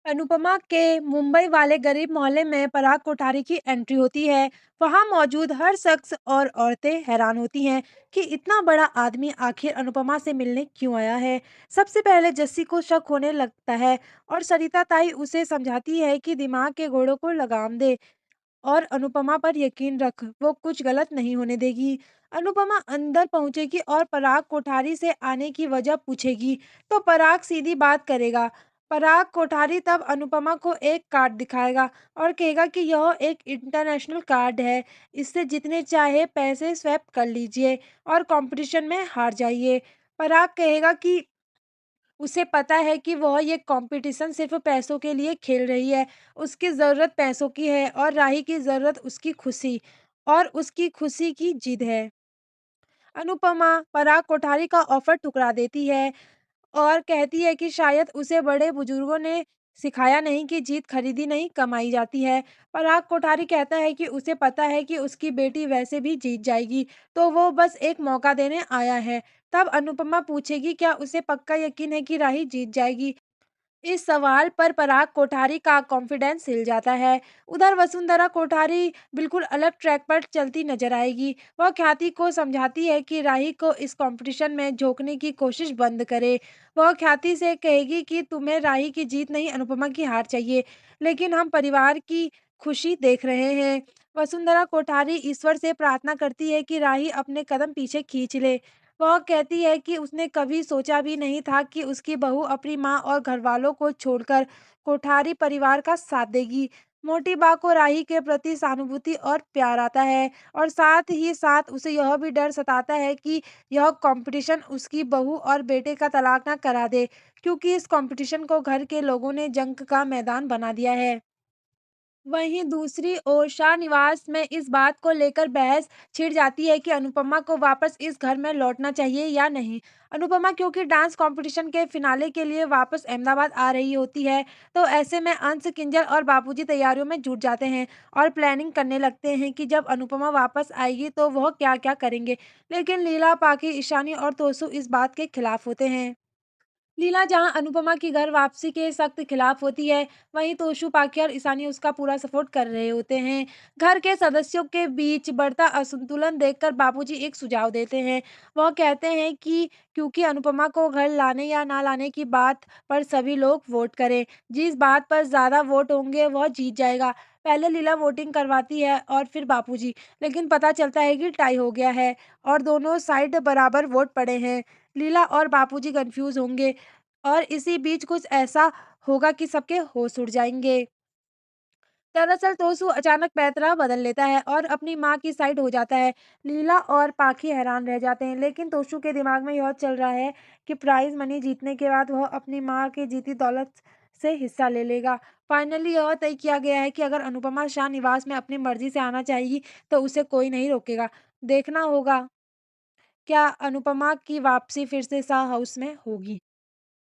अनुपमा के मुंबई वाले गरीब मोहल्ले में पराग कोठारी की एंट्री होती है। वहां मौजूद हर शख्स और औरतें हैरान होती हैं कि इतना बड़ा आदमी आखिर अनुपमा से मिलने क्यों आया है। सबसे पहले जस्सी को शक होने लगता है और सरिता ताई उसे समझाती है कि दिमाग के घोड़ों को लगाम दे और अनुपमा पर यकीन रख, वो कुछ गलत नहीं होने देगी। अनुपमा अंदर पहुंचेगी और पराग कोठारी से आने की वजह पूछेगी, तो पराग सीधी बात करेगा। पराग कोठारी तब अनुपमा को एक कार्ड दिखाएगा और कहेगा कि यह एक इंटरनेशनल कार्ड है, इससे जितने चाहे पैसे स्वैप कर लीजिए और कंपटीशन में हार जाइए। पराग कहेगा कि उसे पता है कि वह ये कंपटीशन सिर्फ पैसों के लिए खेल रही है। उसकी ज़रूरत पैसों की है और राही की ज़रूरत उसकी खुशी और उसकी खुशी की जिद है। अनुपमा पराग कोठारी का ऑफर ठुकरा देती है और कहती है कि शायद उसे बड़े बुजुर्गों ने सिखाया नहीं कि जीत खरीदी नहीं कमाई जाती है। पराग कोठारी कहता है कि उसे पता है कि उसकी बेटी वैसे भी जीत जाएगी, तो वो बस एक मौका देने आया है। तब अनुपमा पूछेगी क्या उसे पक्का यकीन है कि राही जीत जाएगी। इस सवाल पर पराग कोठारी का कॉन्फिडेंस हिल जाता है। उधर वसुंधरा कोठारी बिल्कुल अलग ट्रैक पर चलती नजर आएगी। वह ख्याति को समझाती है कि राही को इस कंपटीशन में झोंकने की कोशिश बंद करे। वह ख्याति से कहेगी कि तुम्हें राही की जीत नहीं अनुपमा की हार चाहिए, लेकिन हम परिवार की खुशी देख रहे हैं। वसुंधरा कोठारी ईश्वर से प्रार्थना करती है कि राही अपने कदम पीछे खींच ले। वह कहती है कि उसने कभी सोचा भी नहीं था कि उसकी बहू अपनी माँ और घरवालों को छोड़कर कोठारी परिवार का साथ देगी। मोटी बा को राही के प्रति सहानुभूति और प्यार आता है और साथ ही साथ उसे यह भी डर सताता है कि यह कंपटीशन उसकी बहू और बेटे का तलाक ना करा दे, क्योंकि इस कंपटीशन को घर के लोगों ने जंग का मैदान बना दिया है। वहीं दूसरी ओर शाहनिवास में इस बात को लेकर बहस छिड़ जाती है कि अनुपमा को वापस इस घर में लौटना चाहिए या नहीं। अनुपमा क्योंकि डांस कंपटीशन के फिनाले के लिए वापस अहमदाबाद आ रही होती है, तो ऐसे में अंश किंजल और बापूजी तैयारियों में जुट जाते हैं और प्लानिंग करने लगते हैं कि जब अनुपमा वापस आएगी तो वह क्या क्या करेंगे। लेकिन लीला, पाखी, ईशानी और तोसु इस बात के खिलाफ होते हैं। लीला जहां अनुपमा की घर वापसी के सख्त खिलाफ होती है, वहीं तोशु, पाकी और ईशानी उसका पूरा सपोर्ट कर रहे होते हैं। घर के सदस्यों के बीच बढ़ता असंतुलन देखकर बाबूजी एक सुझाव देते हैं। वह कहते हैं कि क्योंकि अनुपमा को घर लाने या ना लाने की बात पर सभी लोग वोट करें, जिस बात पर ज्यादा वोट होंगे वह जीत जाएगा। पहले लीला वोटिंग करवाती है और फिर बापूजी, लेकिन पता चलता है कि टाई हो गया है और दोनों साइड बराबर वोट पड़े हैं। लीला और बापूजी कंफ्यूज होंगे और इसी बीच कुछ ऐसा होगा कि सबके होश उड़ जाएँगे। दरअसल तोसू अचानक पैतरा बदल लेता है और अपनी माँ की साइड हो जाता है। लीला और पाखी हैरान रह जाते हैं, लेकिन तोशू के दिमाग में यह चल रहा है कि प्राइज़ मनी जीतने के बाद वह अपनी माँ की जीती दौलत से हिस्सा ले लेगा। फाइनली यह तय किया गया है कि अगर अनुपमा शाह निवास में अपनी मर्ज़ी से आना चाहेगी, तो उसे कोई नहीं रोकेगा। देखना होगा क्या अनुपमा की वापसी फिर से शाह हाउस में होगी।